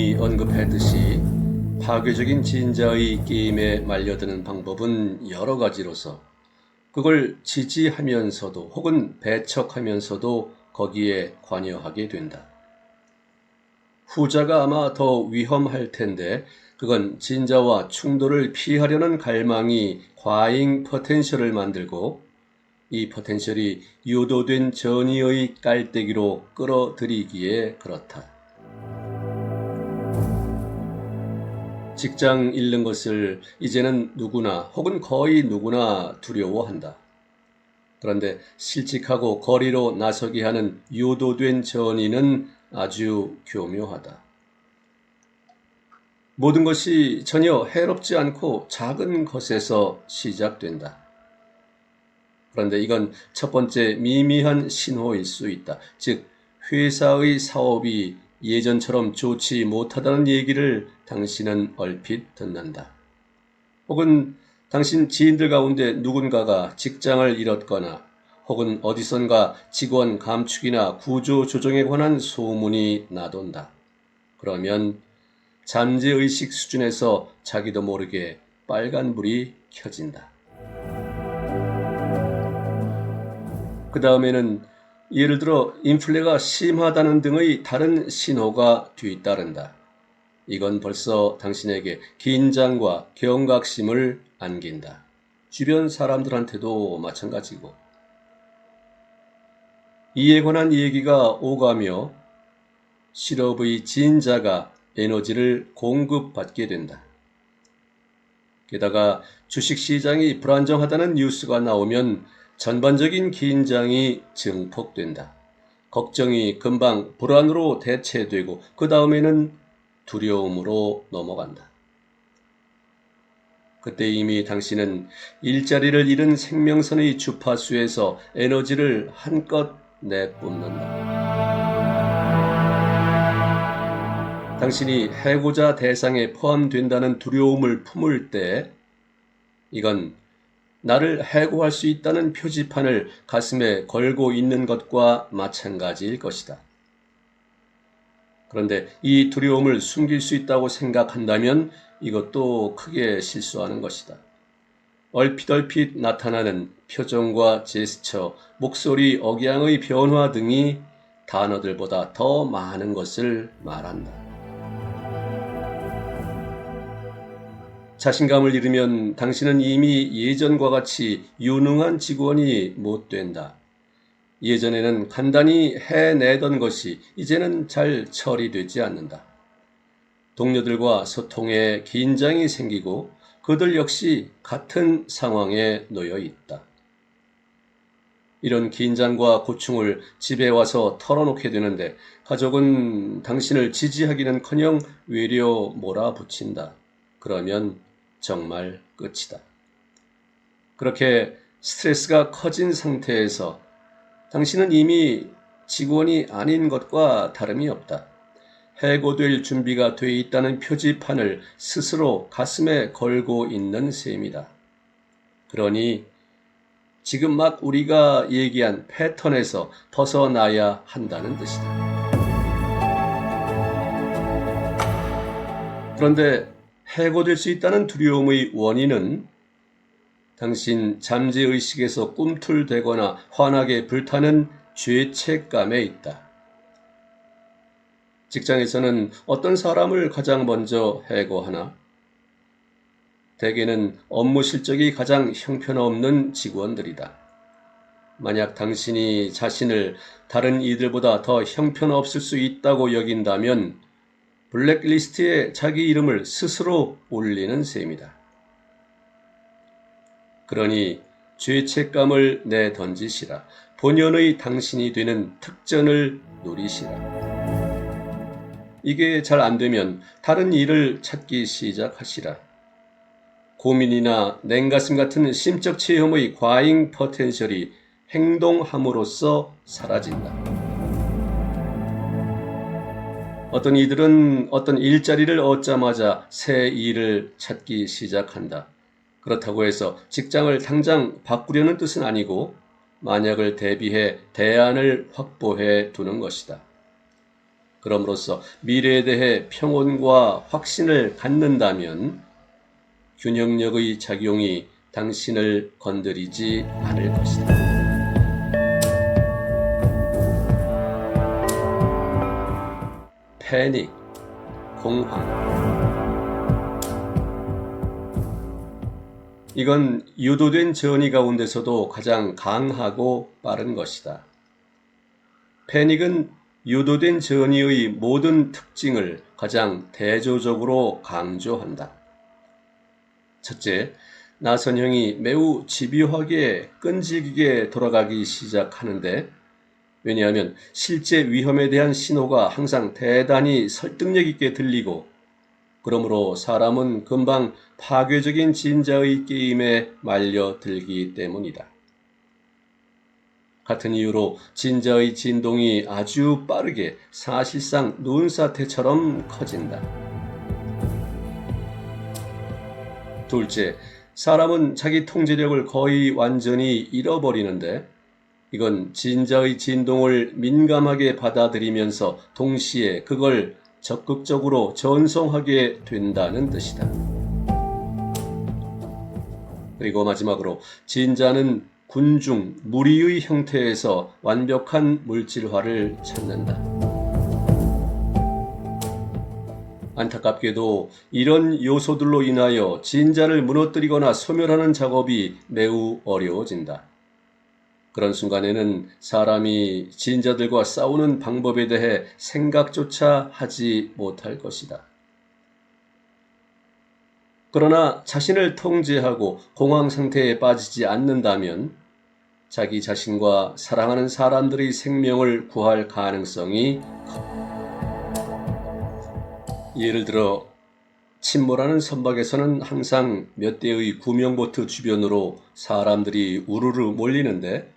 이미 언급했듯이 파괴적인 진자의 게임에 말려드는 방법은 여러 가지로서 그걸 지지하면서도 혹은 배척하면서도 거기에 관여하게 된다. 후자가 아마 더 위험할 텐데 그건 진자와 충돌을 피하려는 갈망이 과잉 포텐셜을 만들고 이 포텐셜이 유도된 전의의 깔때기로 끌어들이기에 그렇다. 직장 잃는 것을 이제는 누구나 혹은 거의 누구나 두려워한다. 그런데 실직하고 거리로 나서게 하는 유도된 전의는 아주 교묘하다. 모든 것이 전혀 해롭지 않고 작은 것에서 시작된다. 그런데 이건 첫 번째 미미한 신호일 수 있다. 즉, 회사의 사업이 예전처럼 좋지 못하다는 얘기를 당신은 얼핏 듣는다. 혹은 당신 지인들 가운데 누군가가 직장을 잃었거나 혹은 어디선가 직원 감축이나 구조 조정에 관한 소문이 나돈다. 그러면 잠재의식 수준에서 자기도 모르게 빨간불이 켜진다. 그 다음에는 예를 들어 인플레가 심하다는 등의 다른 신호가 뒤따른다. 이건 벌써 당신에게 긴장과 경각심을 안긴다. 주변 사람들한테도 마찬가지고. 이에 관한 얘기가 오가며 실업의 진자가 에너지를 공급받게 된다. 게다가 주식시장이 불안정하다는 뉴스가 나오면 전반적인 긴장이 증폭된다. 걱정이 금방 불안으로 대체되고 그 다음에는 두려움으로 넘어간다. 그때 이미 당신은 일자리를 잃은 생명선의 주파수에서 에너지를 한껏 내뿜는다. 당신이 해고자 대상에 포함된다는 두려움을 품을 때 이건 나를 해고할 수 있다는 표지판을 가슴에 걸고 있는 것과 마찬가지일 것이다. 그런데 이 두려움을 숨길 수 있다고 생각한다면 이것도 크게 실수하는 것이다. 얼핏 나타나는 표정과 제스처, 목소리, 억양의 변화 등이 단어들보다 더 많은 것을 말한다. 자신감을 잃으면 당신은 이미 예전과 같이 유능한 직원이 못 된다. 예전에는 간단히 해내던 것이 이제는 잘 처리되지 않는다. 동료들과 소통에 긴장이 생기고 그들 역시 같은 상황에 놓여 있다. 이런 긴장과 고충을 집에 와서 털어놓게 되는데 가족은 당신을 지지하기는커녕 외려 몰아붙인다. 그러면 정말 끝이다. 그렇게 스트레스가 커진 상태에서 당신은 이미 직원이 아닌 것과 다름이 없다. 해고될 준비가 돼 있다는 표지판을 스스로 가슴에 걸고 있는 셈이다. 그러니 지금 막 우리가 얘기한 패턴에서 벗어나야 한다는 뜻이다. 그런데 해고될 수 있다는 두려움의 원인은 당신 잠재의식에서 꿈틀대거나 환하게 불타는 죄책감에 있다. 직장에서는 어떤 사람을 가장 먼저 해고하나? 대개는 업무 실적이 가장 형편없는 직원들이다. 만약 당신이 자신을 다른 이들보다 더 형편없을 수 있다고 여긴다면 블랙리스트에 자기 이름을 스스로 올리는 셈이다. 그러니 죄책감을 내던지시라. 본연의 당신이 되는 특전을 누리시라. 이게 잘 안되면 다른 일을 찾기 시작하시라. 고민이나 냉가슴 같은 심적 체험의 과잉 포텐셜이 행동함으로써 사라진다. 어떤 이들은 어떤 일자리를 얻자마자 새 일을 찾기 시작한다. 그렇다고 해서 직장을 당장 바꾸려는 뜻은 아니고 만약을 대비해 대안을 확보해 두는 것이다. 그럼으로써 미래에 대해 평온과 확신을 갖는다면 균형력의 작용이 당신을 건드리지 않을 것이다. 패닉, 공황. 이건 유도된 전이 가운데서도 가장 강하고 빠른 것이다. 패닉은 유도된 전이의 모든 특징을 가장 대조적으로 강조한다. 첫째, 나선형이 매우 집요하게 끈질기게 돌아가기 시작하는데, 왜냐하면 실제 위험에 대한 신호가 항상 대단히 설득력 있게 들리고, 그러므로 사람은 금방 파괴적인 진자의 게임에 말려들기 때문이다. 같은 이유로 진자의 진동이 아주 빠르게 사실상 눈사태처럼 커진다. 둘째, 사람은 자기 통제력을 거의 완전히 잃어버리는데, 이건 진자의 진동을 민감하게 받아들이면서 동시에 그걸 적극적으로 전송하게 된다는 뜻이다. 그리고 마지막으로 진자는 군중, 무리의 형태에서 완벽한 물질화를 찾는다. 안타깝게도 이런 요소들로 인하여 진자를 무너뜨리거나 소멸하는 작업이 매우 어려워진다. 그런 순간에는 사람이 진자들과 싸우는 방법에 대해 생각조차 하지 못할 것이다. 그러나 자신을 통제하고 공황 상태에 빠지지 않는다면 자기 자신과 사랑하는 사람들의 생명을 구할 가능성이 큽니다. 예를 들어 침몰하는 선박에서는 항상 몇 대의 구명보트 주변으로 사람들이 우르르 몰리는데,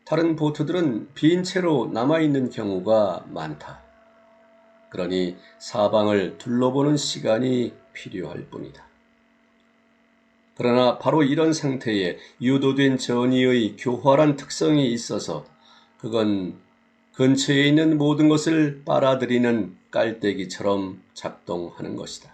다른 보트들은 빈 채로 남아있는 경우가 많다. 그러니 사방을 둘러보는 시간이 필요할 뿐이다. 그러나 바로 이런 상태에 유도된 전이의 교활한 특성이 있어서 그건 근처에 있는 모든 것을 빨아들이는 깔때기처럼 작동하는 것이다.